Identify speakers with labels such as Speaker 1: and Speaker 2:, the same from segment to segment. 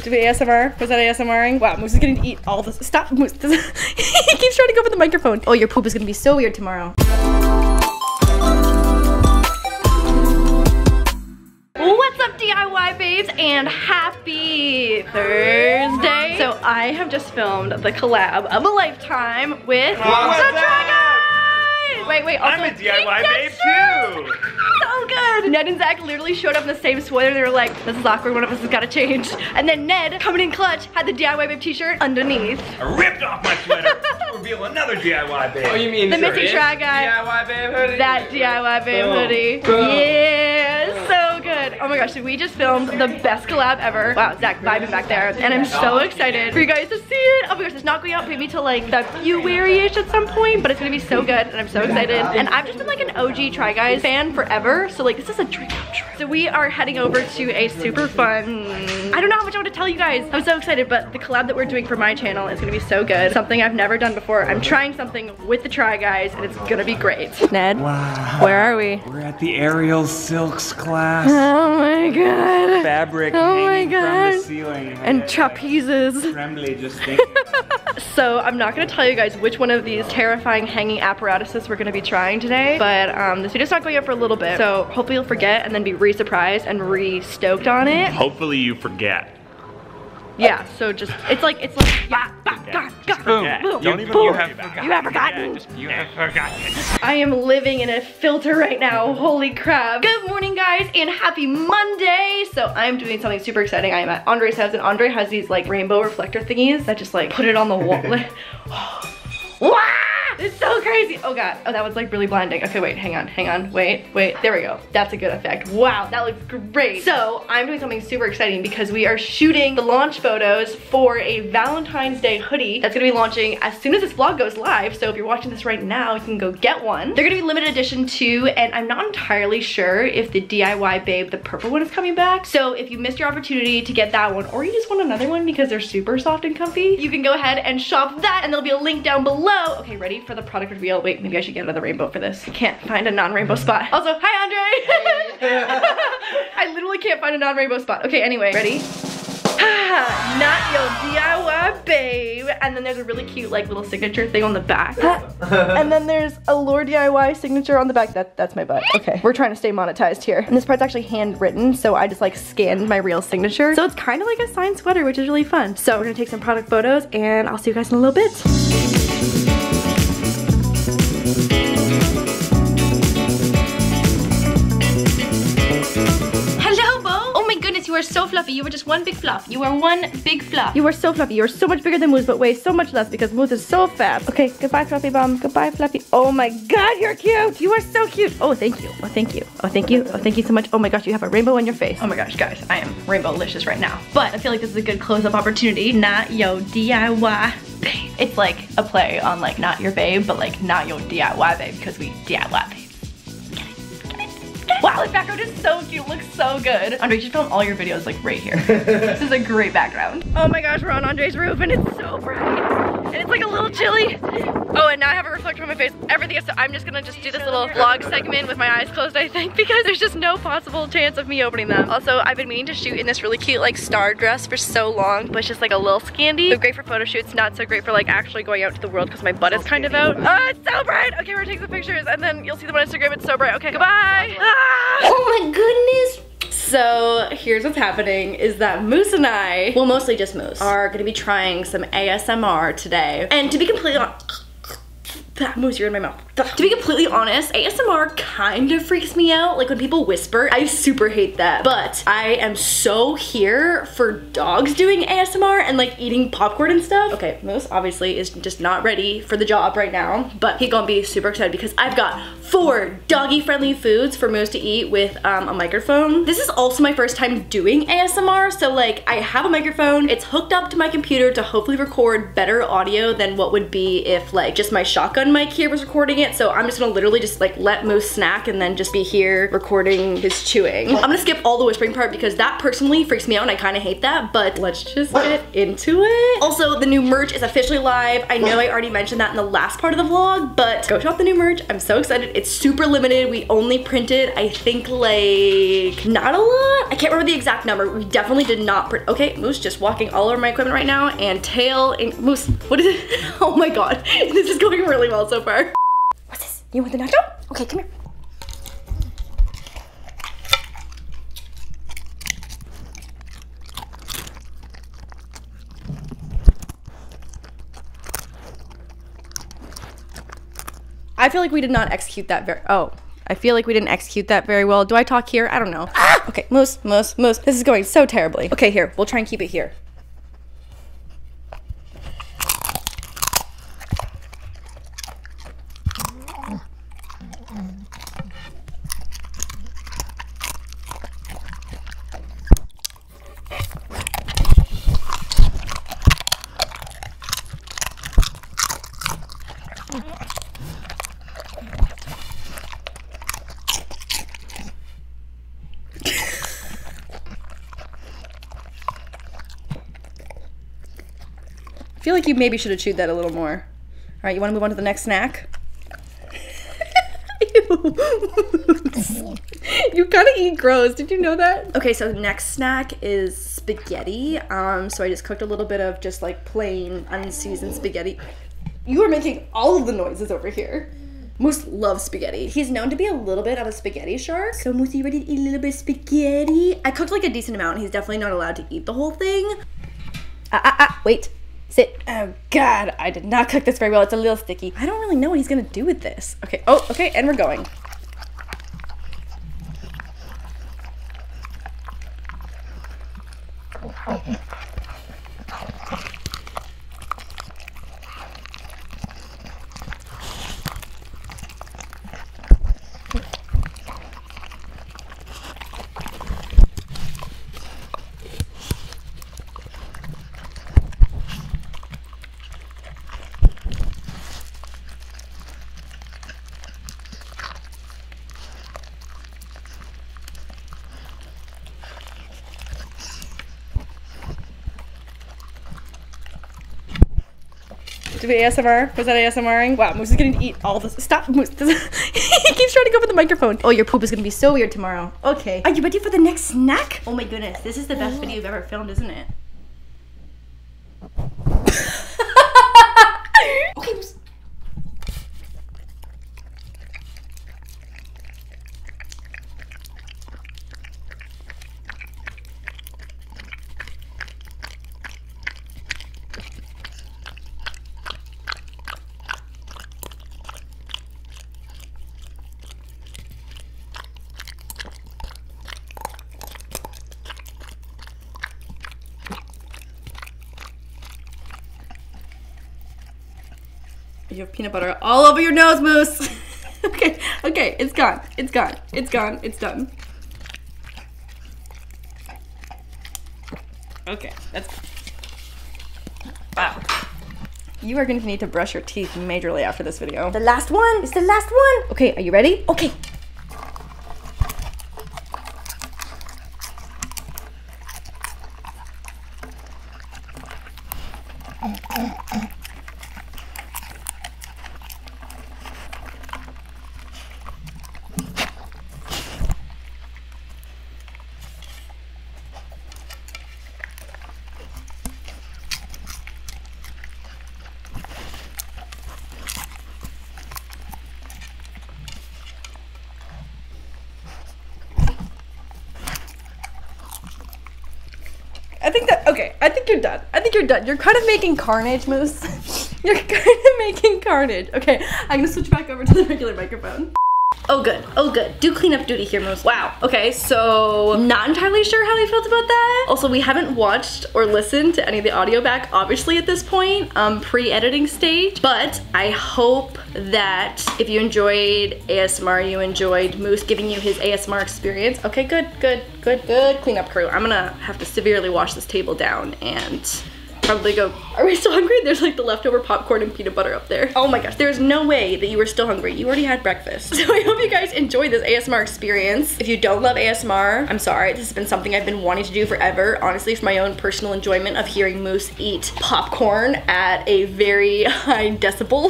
Speaker 1: Did we ASMR? Was that ASMRing? Wow, Moose is getting to eat all this. Stop, Moose. He keeps trying to go for the microphone. Oh, your poop is gonna be so weird tomorrow. What's up, DIY babes, and happy Thursday. So I have just filmed the collab of a lifetime with the Try Guys. Wait, also,
Speaker 2: I'm a DIY babe too.
Speaker 1: So good. Ned and Zach literally showed up in the same sweater. They were like, this is awkward, one of us has got to change. And then Ned, coming in clutch, had the DIY babe t-shirt underneath.
Speaker 2: I ripped off my sweater to reveal another DIY babe.
Speaker 3: Oh, you mean
Speaker 1: the Missy Try Guy.
Speaker 3: DIY babe hoodie?
Speaker 1: That DIY babe hoodie.
Speaker 3: Boom.
Speaker 1: Yeah, so good. Oh my gosh, so we just filmed the best collab ever. Wow, Zach vibing back there. And I'm so excited for you guys to see it. Oh my gosh, it's not going out maybe till like February-ish at some point, but it's gonna be so good and I'm so excited. And I've just been like an OG Try Guys fan forever, so like this is a dream come true. So we are heading over to a super fun, I don't know how much I want to tell you guys. I'm so excited, but the collab that we're doing for my channel is gonna be so good. Something I've never done before. I'm trying something with the Try Guys and it's gonna be great. Ned,
Speaker 2: Wow.
Speaker 1: where are we?
Speaker 2: We're at the Aerial Silks class.
Speaker 1: Oh my god.
Speaker 2: Fabric
Speaker 1: Oh my
Speaker 2: hanging from
Speaker 1: god.
Speaker 2: the ceiling.
Speaker 1: And trapezes.
Speaker 2: Trembly just thinking about it.
Speaker 1: So I'm not gonna tell you guys which one of these terrifying hanging apparatuses we're gonna be trying today, but this video's not going up for a little bit, so hopefully you'll forget and then be re-surprised and re-stoked on it.
Speaker 2: Hopefully you forget.
Speaker 1: Yeah, so just, it's like, yeah, God,
Speaker 2: Forget.
Speaker 1: boom,
Speaker 2: Don't even
Speaker 1: boom.
Speaker 2: you have forgotten.
Speaker 1: You have forgotten.
Speaker 2: Yeah, you have forgotten.
Speaker 1: I am living in a filter right now, holy crap. Good morning guys and happy Monday. So I'm doing something super exciting. I am at Andre's house and Andre has these like rainbow reflector thingies that just like put it on the wall. Wow! It's so crazy. Oh god. Oh, that was like really blinding. Okay, wait, hang on. Wait. There we go. That's a good effect. Wow, that looks great. So I'm doing something super exciting because we are shooting the launch photos for a Valentine's Day hoodie that's gonna be launching as soon as this vlog goes live. So if you're watching this right now, you can go get one. They're gonna be limited edition too, and I'm not entirely sure if the DIY babe, the purple one, is coming back. So if you missed your opportunity to get that one, or you just want another one because they're super soft and comfy, you can go ahead and shop that, and there'll be a link down below. Okay, ready for the product reveal? Wait, maybe I should get another rainbow for this. I can't find a non-rainbow spot. Also, hi Andre! I literally can't find a non-rainbow spot. Okay, anyway, ready? Not your DIY babe. And then there's a really cute like little signature thing on the back. And then there's a laurDIY signature on the back. That's my butt. Okay, we're trying to stay monetized here. And this part's actually handwritten, so I just like scanned my real signature. So it's kind of like a signed sweater, which is really fun. So we're gonna take some product photos and I'll see you guys in a little bit. You are so fluffy. You were just one big fluff. You are one big fluff. You are so fluffy. You are so much bigger than Moose, but weigh so much less because Moose is so fat. Okay, goodbye, Fluffy Bum. Goodbye, Fluffy. Oh my god, you're cute. You are so cute. Oh, thank you. Oh, thank you. Oh, thank you. Oh, thank you so much. Oh my gosh, you have a rainbow on your face. Oh my gosh, guys, I am rainbow-licious right now. But I feel like this is a good close-up opportunity. Not yo DIY babe. It's like a play on like not your babe, but like not your DIY babe because we DIY babe. Wow, this background is so cute. It looks so good. Andre, you should film all your videos like right here. This is a great background. Oh my gosh, we're on Andre's roof and it's so bright. And it's like a little chilly. Oh, and now I have a reflector on my face. Everything is so, I'm just gonna do this little vlog segment with my eyes closed, I think, because there's just no possible chance of me opening them. Also, I've been meaning to shoot in this really cute like star dress for so long, but it's just like a little scandy. So great for photo shoots, not so great for like actually going out to the world because my butt is kind of out. Oh, it's so bright. Okay, we're gonna take some pictures and then you'll see them on Instagram. It's so bright. Okay, goodbye. Oh my goodness. So here's what's happening is that Moose and I, well mostly just Moose, are gonna be trying some ASMR today. And to be completely honest, Moose, you're in my mouth. To be completely honest, ASMR kind of freaks me out. Like when people whisper, I super hate that. But I am so here for dogs doing ASMR and like eating popcorn and stuff. Okay, Moose obviously is just not ready for the job right now, but he's gonna be super excited because I've got 4 doggy-friendly foods for Moose to eat with a microphone. This is also my first time doing ASMR, so like I have a microphone. It's hooked up to my computer to hopefully record better audio than what would be if like just my shotgun mic here was recording it. So I'm just gonna literally just like let Moose snack and then just be here recording his chewing. I'm gonna skip all the whispering part because that personally freaks me out and I kind of hate that, but let's just get into it. Also, the new merch is officially live. I know I already mentioned that in the last part of the vlog, but go shop the new merch. I'm so excited. It's super limited. We only printed, I think, like, not a lot. I can't remember the exact number. We definitely did not print. Okay, Moose just walking all over my equipment right now, and Tail and Moose, what is it? Oh my God, this is going really well so far. What's this? You want the nacho? Okay, come here. I feel like we did not execute that I feel like we didn't execute that very well. Do I talk here? I don't know. Ah! Okay, Moose. This is going so terribly. Okay, here, we'll try and keep it here. I feel like you maybe should have chewed that a little more. All right, you want to move on to the next snack? You kind of eat gross. Did you know that? Okay, so next snack is spaghetti. So I just cooked a little bit of just like plain unseasoned spaghetti. You are making all of the noises over here. Moose loves spaghetti. He's known to be a little bit of a spaghetti shark. So Moose, you ready to eat a little bit of spaghetti? I cooked like a decent amount. He's definitely not allowed to eat the whole thing. Wait. Sit. Oh God, I did not cook this very well. It's a little sticky. I don't really know what he's gonna do with this. Okay, oh, okay, and we're going. Did we ASMR? Was that ASMRing? Wow, Moose is gonna eat all this. Stop, Moose. He keeps trying to go for the microphone. Oh, your poop is gonna be so weird tomorrow. Okay. Are you ready for the next snack? Oh my goodness, this is the best video you've ever filmed, isn't it? Okay, Moose. You have peanut butter all over your nose, Moose. Okay, it's gone. It's done. Okay, that's... Wow. You are going to need to brush your teeth majorly after this video. The last one! It's the last one! Okay, are you ready? Okay. I think you're done. You're kind of making carnage, Moose. You're kind of making carnage. Okay, I'm gonna switch back over to the regular microphone. Oh good. Do cleanup duty here, Moose. Wow. Okay, so not entirely sure how they felt about that. Also, we haven't watched or listened to any of the audio back, obviously at this point, pre-editing stage. But I hope that if you enjoyed ASMR, you enjoyed Moose giving you his ASMR experience. Okay, good cleanup crew. I'm gonna have to severely wash this table down and probably go, are we still hungry? There's like the leftover popcorn and peanut butter up there. Oh my gosh, there's no way that you were still hungry. You already had breakfast. So I hope you guys enjoyed this ASMR experience. If you don't love ASMR, I'm sorry. This has been something I've been wanting to do forever. Honestly, for my own personal enjoyment of hearing Moose eat popcorn at a very high decibel.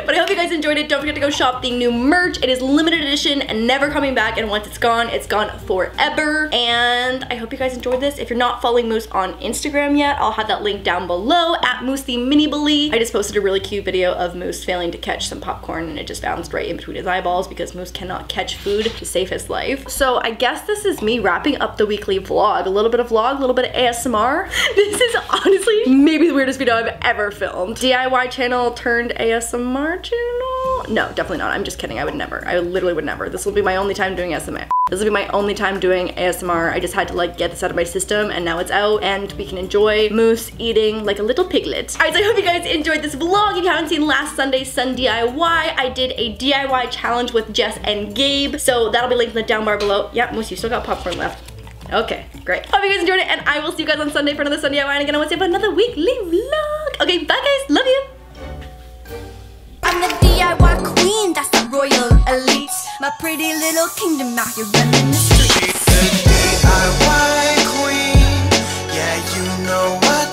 Speaker 1: But I hope you guys enjoyed it. Don't forget to go shop the new merch. It is limited edition and never coming back, and once it's gone forever. And I hope you guys enjoyed this. If you're not following Moose on Instagram yet, I'll have that link down below, at Moose the Mini Bully. I just posted a really cute video of Moose failing to catch some popcorn, and it just bounced right in between his eyeballs because Moose cannot catch food to save his life. So I guess this is me wrapping up the weekly vlog. A little bit of vlog, a little bit of ASMR. This is honestly maybe the weirdest video I've ever filmed. DIY channel turned ASMR channel? No, definitely not. I'm just kidding. I would never. I literally would never. This will be my only time doing ASMR. This will be my only time doing ASMR. I just had to like get this out of my system, and now it's out and we can enjoy Moose eating like a little piglet. Alright, so I hope you guys enjoyed this vlog. If you haven't seen last Sunday's Sun DIY, I did a DIY challenge with Jess and Gabe. So that'll be linked in the down bar below. Yeah, Moose, you still got popcorn left. Okay, great. Hope you guys enjoyed it, and I will see you guys on Sunday for another Sun DIY, and again I want to say about another weekly vlog. Okay, bye guys. Love you.
Speaker 3: I'm the DIY queen, that's the royal elite. My pretty little kingdom out here running the streets.
Speaker 4: She's the DIY queen, yeah, you know what